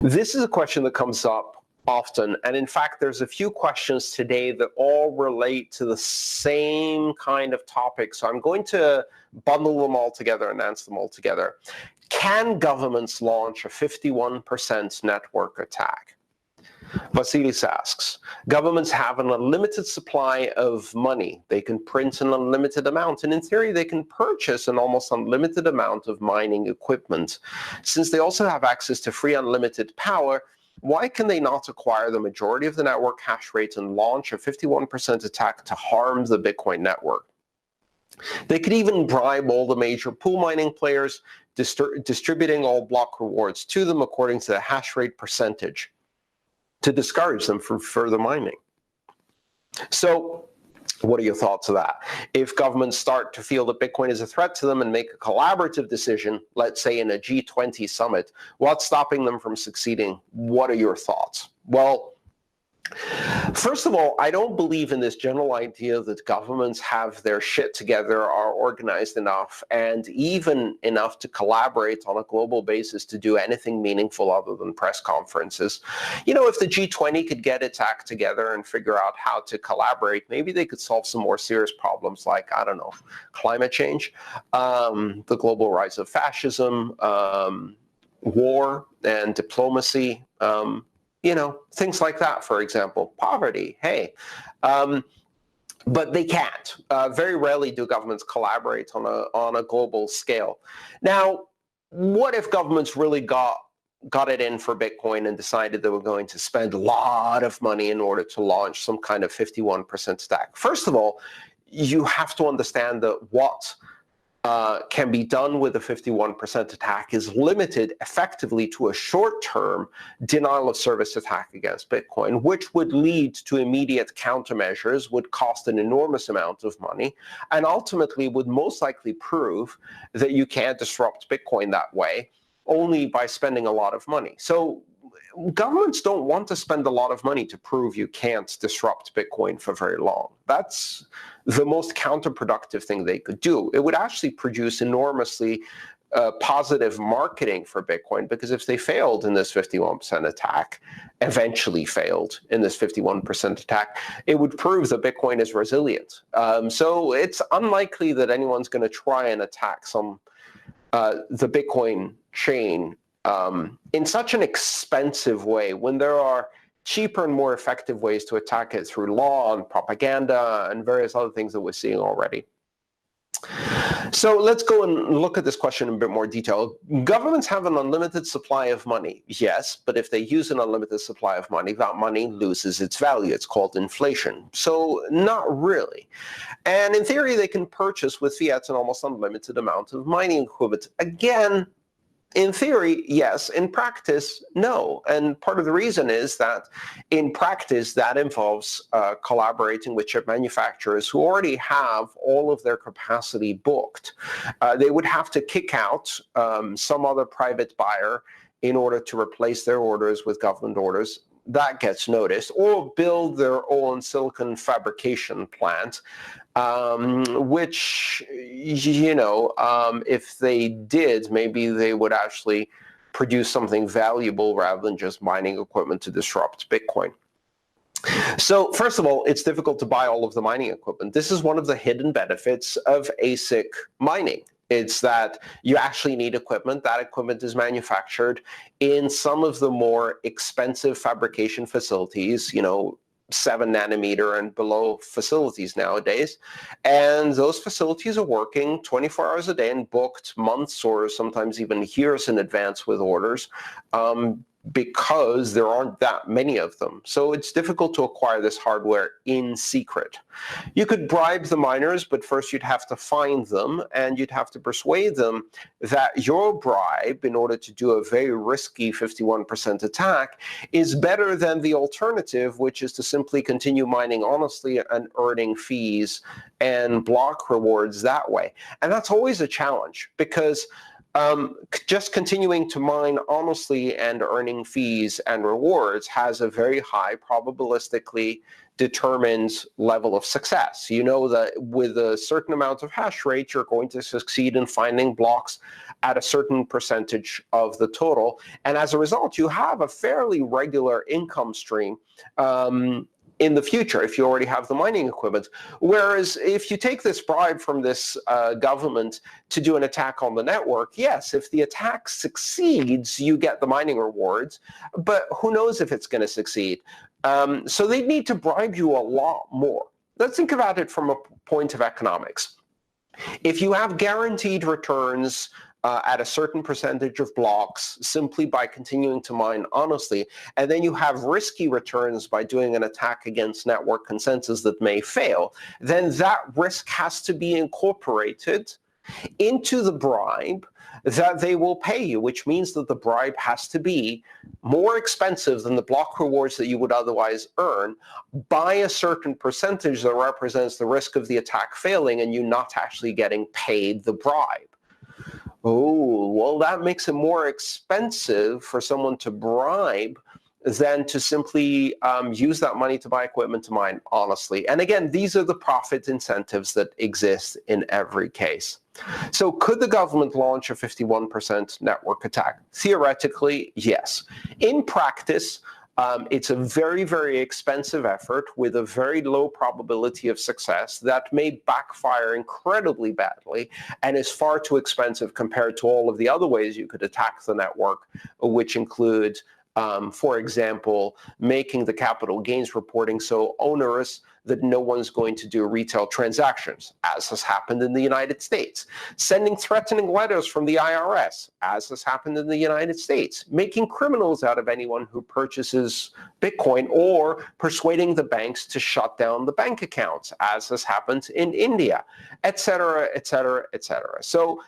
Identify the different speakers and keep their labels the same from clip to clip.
Speaker 1: This is a question that comes up often, and in fact, there's a few questions today that all relate to the same kind of topic, so I'm going to bundle them all together and answer them all together. Can governments launch a 51% network attack? Vasilis asks, governments have an unlimited supply of money. They can print an unlimited amount, and in theory, they can purchase an almost unlimited amount of mining equipment. Since they also have access to free unlimited power, why can they not acquire the majority of the network hash rate and launch a 51% attack to harm the Bitcoin network? They could even bribe all the major pool mining players, distributing all block rewards to them according to the hash rate percentage, to discourage them from further mining. So what are your thoughts of that? If governments start to feel that Bitcoin is a threat to them and make a collaborative decision, let's say in a G20 summit, what's stopping them from succeeding? What are your thoughts? Well, first of all, I don't believe in this general idea that governments have their shit together, are organized enough, and even enough to collaborate on a global basis to do anything meaningful other than press conferences. You know, if the G20 could get its act together and figure out how to collaborate, maybe they could solve some more serious problems like, I don't know, climate change, the global rise of fascism, war and diplomacy, you know, things like that, for example. Poverty, hey. But they can't. Very rarely do governments collaborate on a global scale. Now, what if governments really got it in for Bitcoin and decided they were going to spend a lot of money in order to launch some kind of 51% stack? First of all, you have to understand that what can be done with a 51% attack is limited effectively to a short-term denial of service attack against Bitcoin, which would lead to immediate countermeasures, would cost an enormous amount of money, and ultimately would most likely prove that you can't disrupt Bitcoin that way only by spending a lot of money. So governments don't want to spend a lot of money to prove you can't disrupt Bitcoin for very long. That's the most counterproductive thing they could do. It would actually produce enormously positive marketing for Bitcoin, because if they failed in this 51% attack, eventually failed in this 51% attack, it would prove that Bitcoin is resilient. So it's unlikely that anyone's going to try and attack the Bitcoin chain in such an expensive way, when there are cheaper and more effective ways to attack it through law and propaganda and various other things that we're seeing already. So let's go and look at this question in a bit more detail. Governments have an unlimited supply of money. Yes, but if they use an unlimited supply of money, that money loses its value. It's called inflation. So not really. And in theory, they can purchase with fiat an almost unlimited amount of mining equipment. Again, in theory, yes. In practice, no. And part of the reason is that in practice, that involves collaborating with chip manufacturers who already have all of their capacity booked. They would have to kick out some other private buyer in order to replace their orders with government orders. That gets noticed, or build their own silicon fabrication plant, which, you know, if they did, maybe they would actually produce something valuable rather than just mining equipment to disrupt Bitcoin. So first of all, it's difficult to buy all of the mining equipment. This is one of the hidden benefits of ASIC mining. It's that you actually need equipment. That equipment is manufactured in some of the more expensive fabrication facilities, you know, 7 nanometer and below facilities nowadays. And those facilities are working 24 hours a day and booked months or sometimes even years in advance with orders, because there aren't that many of them. So it's difficult to acquire this hardware in secret. You could bribe the miners, but first you'd have to find them, and you'd have to persuade them that your bribe, in order to do a very risky 51% attack, is better than the alternative, which is to simply continue mining honestly and earning fees and block rewards that way. And that's always a challenge, because just continuing to mine honestly and earning fees and rewards has a very high probabilistically determined level of success. You know that with a certain amount of hash rate, you're going to succeed in finding blocks at a certain percentage of the total. And as a result, you have a fairly regular income stream in the future if you already have the mining equipment. Whereas if you take this bribe from this government to do an attack on the network, yes, if the attack succeeds, you get the mining rewards, but who knows if it's going to succeed. So they need to bribe you a lot more. Let's think about it from a point of economics. If you have guaranteed returns at a certain percentage of blocks simply by continuing to mine honestly, and then you have risky returns by doing an attack against network consensus that may fail, then that risk has to be incorporated into the bribe that they will pay you, which means that the bribe has to be more expensive than the block rewards that you would otherwise earn by a certain percentage that represents the risk of the attack failing and you not actually getting paid the bribe. Oh, well, that makes it more expensive for someone to bribe than to simply use that money to buy equipment to mine honestly. And again, these are the profit incentives that exist in every case. So could the government launch a 51% network attack? Theoretically, yes. In practice, it's a very, very expensive effort with a very low probability of success that may backfire incredibly badly and is far too expensive compared to all of the other ways you could attack the network, which include, for example, making the capital gains reporting so onerous that no one's going to do retail transactions, as has happened in the United States. Sending threatening letters from the IRS, as has happened in the United States. Making criminals out of anyone who purchases Bitcoin, or persuading the banks to shut down the bank accounts, as has happened in India, et cetera, et cetera, et cetera. So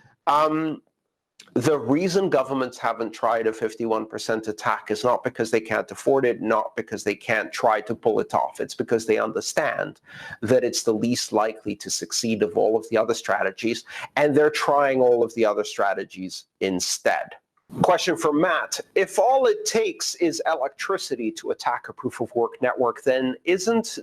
Speaker 1: the reason governments haven't tried a 51% attack is not because they can't afford it, not because they can't try to pull it off. It's because they understand that it's the least likely to succeed of all of the other strategies, and they're trying all of the other strategies instead. Question from Matt. If all it takes is electricity to attack a proof-of-work network, then isn't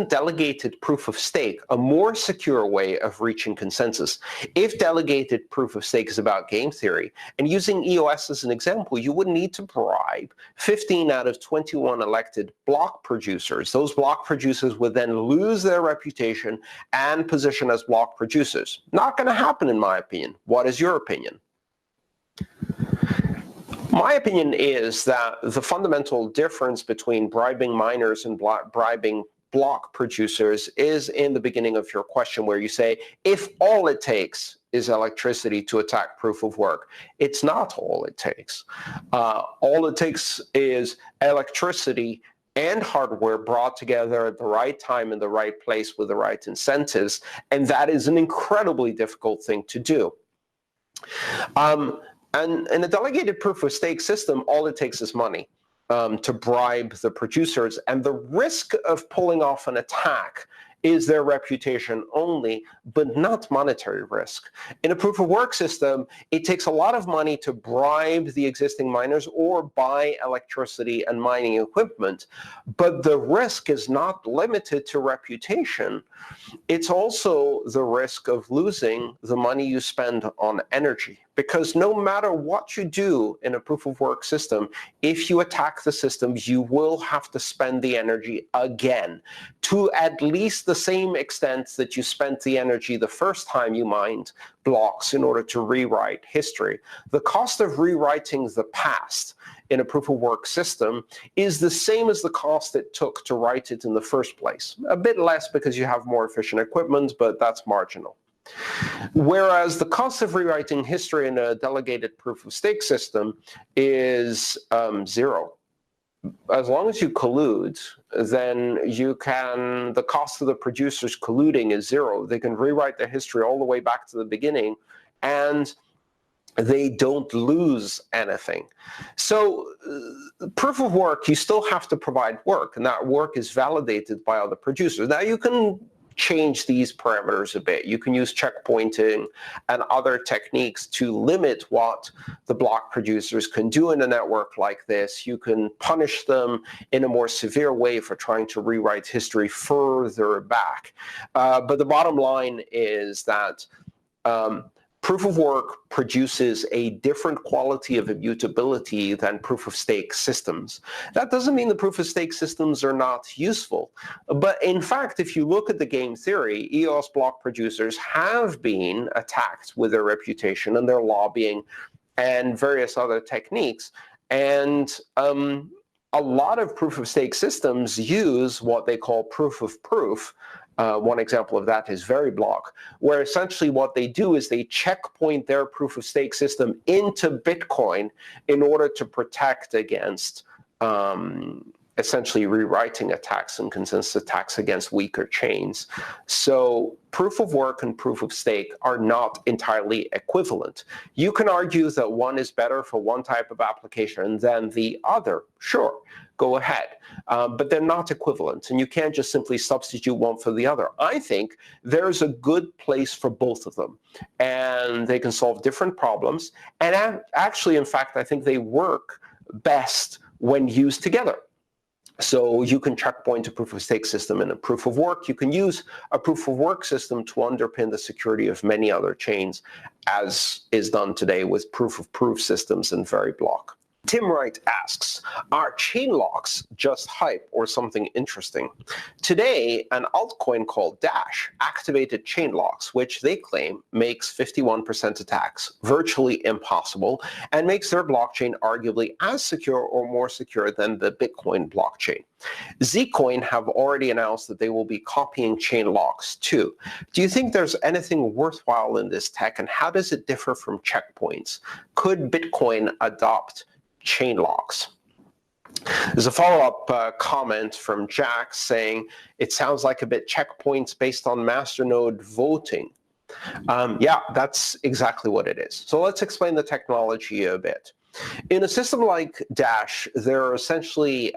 Speaker 1: delegated proof of stake a more secure way of reaching consensus? If delegated proof of stake is about game theory, and using EOS as an example, you would need to bribe 15 out of 21 elected block producers. Those block producers would then lose their reputation and position as block producers. Not going to happen, in my opinion. What is your opinion? My opinion is that the fundamental difference between bribing miners and bribing block producers is in the beginning of your question, where you say, if all it takes is electricity to attack proof of work. It's not all it takes. All it takes is electricity and hardware brought together at the right time in the right place with the right incentives, and that is an incredibly difficult thing to do. And in a delegated proof of stake system, all it takes is money to bribe the producers. And the risk of pulling off an attack is their reputation only, but not monetary risk. In a proof of work system, it takes a lot of money to bribe the existing miners or buy electricity and mining equipment, but the risk is not limited to reputation. It's also the risk of losing the money you spend on energy. Because no matter what you do in a proof of work system, if you attack the system, you will have to spend the energy again to at least the same extent that you spent the energy the first time you mined blocks in order to rewrite history. The cost of rewriting the past in a proof of work system is the same as the cost it took to write it in the first place. A bit less because you have more efficient equipment, but that's marginal. Whereas the cost of rewriting history in a delegated proof of stake system is zero. As long as you collude, then the cost of the producers colluding is zero. They can rewrite their history all the way back to the beginning, and they don't lose anything. So proof of work, you still have to provide work, and that work is validated by other producers. Now you can change these parameters a bit. You can use checkpointing and other techniques to limit what the block producers can do in a network like this. You can punish them in a more severe way for trying to rewrite history further back. But the bottom line is that proof of work produces a different quality of immutability than proof of stake systems. That doesn't mean the proof of stake systems are not useful. But in fact, if you look at the game theory, EOS block producers have been attacked with their reputation and their lobbying and various other techniques. And a lot of proof of stake systems use what they call proof of proof. One example of that is Veriblock, where essentially what they do is they checkpoint their proof of stake system into Bitcoin in order to protect against essentially rewriting attacks and consensus attacks against weaker chains. So proof of work and proof of stake are not entirely equivalent. You can argue that one is better for one type of application than the other. Sure, go ahead. But they're not equivalent, and you can't just simply substitute one for the other. I think there's a good place for both of them, and they can solve different problems. And actually, in fact, I think they work best when used together. So you can checkpoint a proof of stake system in a proof of work. You can use a proof of work system to underpin the security of many other chains, as is done today with proof of proof systems in Veriblock. Tim Wright asks, are chain locks just hype or something interesting? Today, an altcoin called Dash activated chain locks, which they claim makes 51% attacks virtually impossible and makes their blockchain arguably as secure or more secure than the Bitcoin blockchain. Zcoin have already announced that they will be copying chain locks too. Do you think there's anything worthwhile in this tech, and how does it differ from checkpoints? Could Bitcoin adopt chain locks? There's a follow-up comment from Jack saying, it sounds like a bit checkpoints based on masternode voting. Yeah, that's exactly what it is. So let's explain the technology a bit. In a system like Dash, there are essentially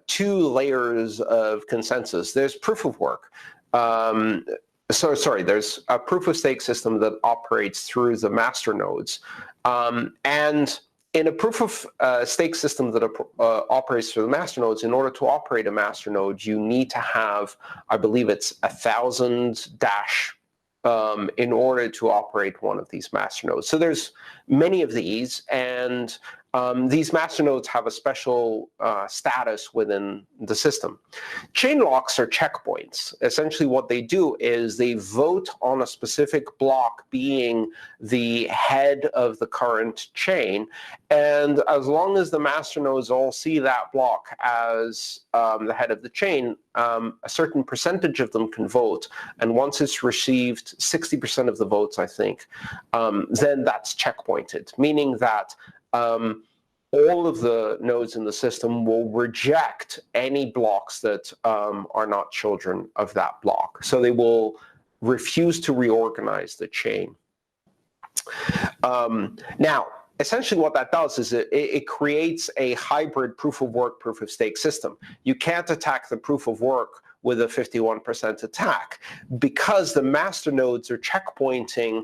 Speaker 1: two layers of consensus. There's proof of work. There's a proof of stake system that operates through the masternodes. And in a proof of stake system that operates through the masternodes, in order to operate a masternode, you need to have, I believe it's 1,000 Dash in order to operate one of these masternodes. So there's many of these, and these masternodes have a special status within the system. Chain locks are checkpoints. Essentially what they do is they vote on a specific block being the head of the current chain, and as long as the masternodes all see that block as the head of the chain, a certain percentage of them can vote, and once it's received 60% of the votes, I think, then that's checkpointed, meaning that all of the nodes in the system will reject any blocks that are not children of that block. So they will refuse to reorganize the chain. Now, essentially what that does is it creates a hybrid proof of work, proof of stake system. You can't attack the proof of work with a 51% attack because the masternodes are checkpointing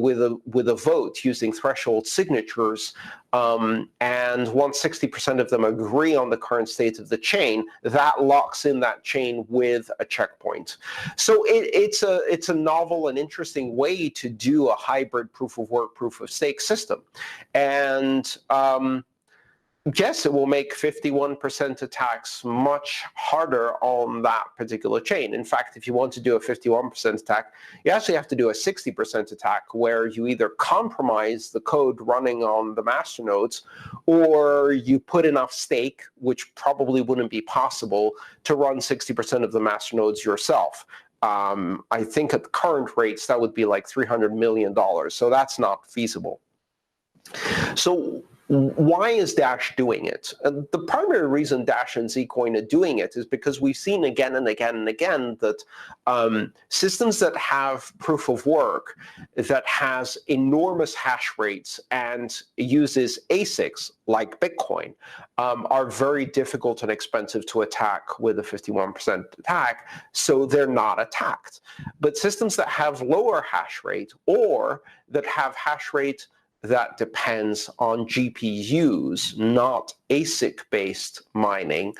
Speaker 1: with a vote using threshold signatures. And once 60% of them agree on the current state of the chain, that locks in that chain with a checkpoint. So it's a novel and interesting way to do a hybrid proof of work, proof of stake system. And yes, it will make 51% attacks much harder on that particular chain. In fact, if you want to do a 51% attack, you actually have to do a 60% attack where you either compromise the code running on the masternodes or you put enough stake, which probably wouldn't be possible, to run 60% of the masternodes yourself. I think at current rates, that would be like $300 million. So that's not feasible. So why is Dash doing it? The primary reason Dash and Zcoin are doing it is because we've seen again and again and again that systems that have proof of work that has enormous hash rates and uses ASICs like Bitcoin are very difficult and expensive to attack with a 51% attack, so they're not attacked. But systems that have lower hash rate or that have hash rate that depends on GPUs, not ASIC-based mining,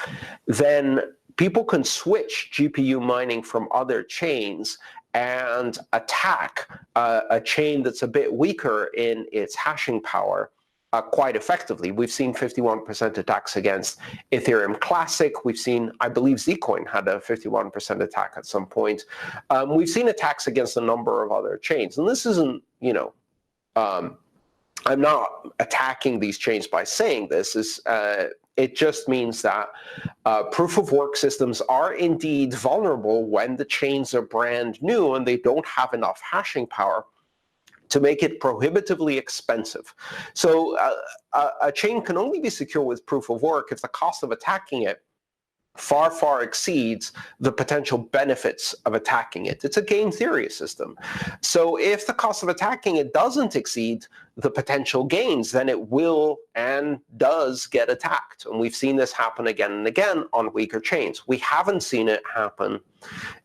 Speaker 1: then people can switch GPU mining from other chains and attack a chain that's a bit weaker in its hashing power quite effectively. We've seen 51% attacks against Ethereum Classic. We've seen, I believe Zcoin had a 51% attack at some point. We've seen attacks against a number of other chains. And this isn't, I'm not attacking these chains by saying this. It just means that proof-of-work systems are indeed vulnerable when the chains are brand new and they don't have enough hashing power to make it prohibitively expensive. So a chain can only be secure with proof-of-work if the cost of attacking it far, far exceeds the potential benefits of attacking it. It's a game theory system. So if the cost of attacking it doesn't exceed the potential gains, then it will and does get attacked. And we've seen this happen again and again on weaker chains. We haven't seen it happen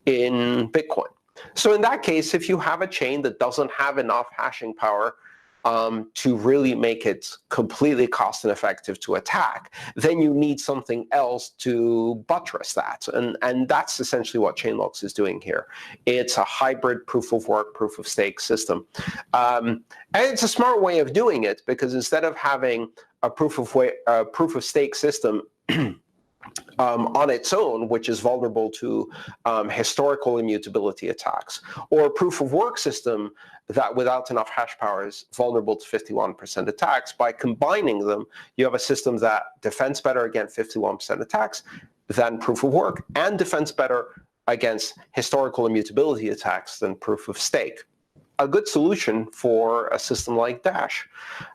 Speaker 1: in Bitcoin. So in that case, if you have a chain that doesn't have enough hashing power to really make it completely cost ineffective to attack, then you need something else to buttress that. And that's essentially what Chainlocks is doing here. It's a hybrid proof-of-work, proof-of-stake system. And it's a smart way of doing it, because instead of having a proof-of-stake system on its own, which is vulnerable to historical immutability attacks, or a proof-of-work system that without enough hash power is vulnerable to 51% attacks, by combining them, you have a system that defends better against 51% attacks than proof-of-work and defends better against historical immutability attacks than proof-of-stake. A good solution for a system like Dash.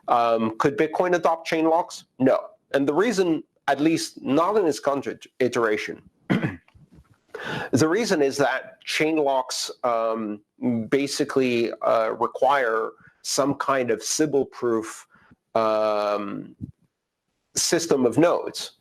Speaker 1: Could Bitcoin adopt chain locks? No. And the reason, at least not in its current iteration, the reason is that chain locks basically require some kind of Sybil-proof system of nodes.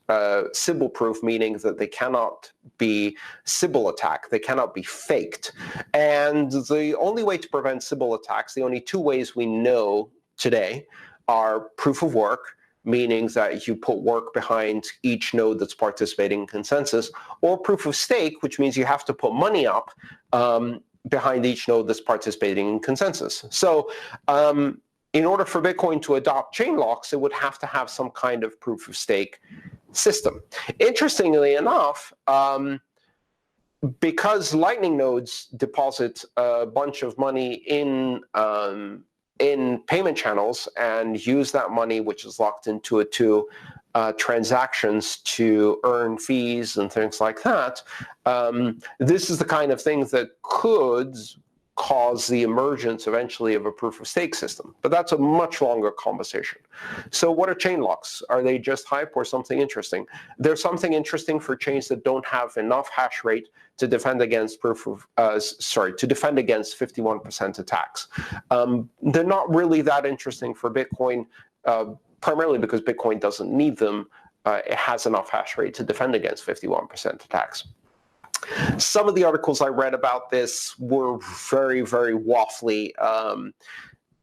Speaker 1: Sybil-proof meaning that they cannot be Sybil attacked, they cannot be faked. And the only way to prevent Sybil attacks, the only two ways we know today, are proof of work, meaning that you put work behind each node that's participating in consensus, or proof of stake, which means you have to put money up behind each node that's participating in consensus. So in order for Bitcoin to adopt chain locks, it would have to have some kind of proof of stake system. Interestingly enough, because Lightning nodes deposit a bunch of money in payment channels and use that money, which is locked into it, to transactions to earn fees and things like that, this is the kind of things that could cause the emergence eventually of a proof-of-stake system. But that's a much longer conversation. So what are chain locks? Are they just hype or something interesting? There's something interesting for chains that don't have enough hash rate to defend against to defend against 51% attacks. They're not really that interesting for Bitcoin, primarily because Bitcoin doesn't need them. It has enough hash rate to defend against 51% attacks. Some of the articles I read about this were very, very waffly,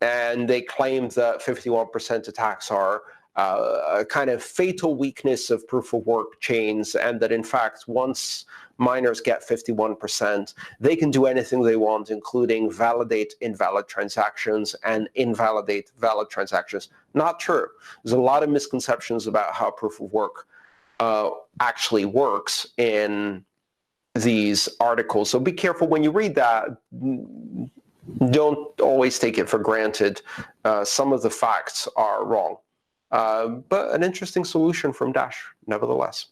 Speaker 1: and they claimed that 51% attacks are a kind of fatal weakness of proof-of-work chains, and that in fact, once miners get 51%, they can do anything they want, including validate invalid transactions and invalidate valid transactions. Not true. There's a lot of misconceptions about how proof-of-work actually works in these articles. So be careful when you read that. Don't always take it for granted. Some of the facts are wrong. But an interesting solution from Dash, nevertheless.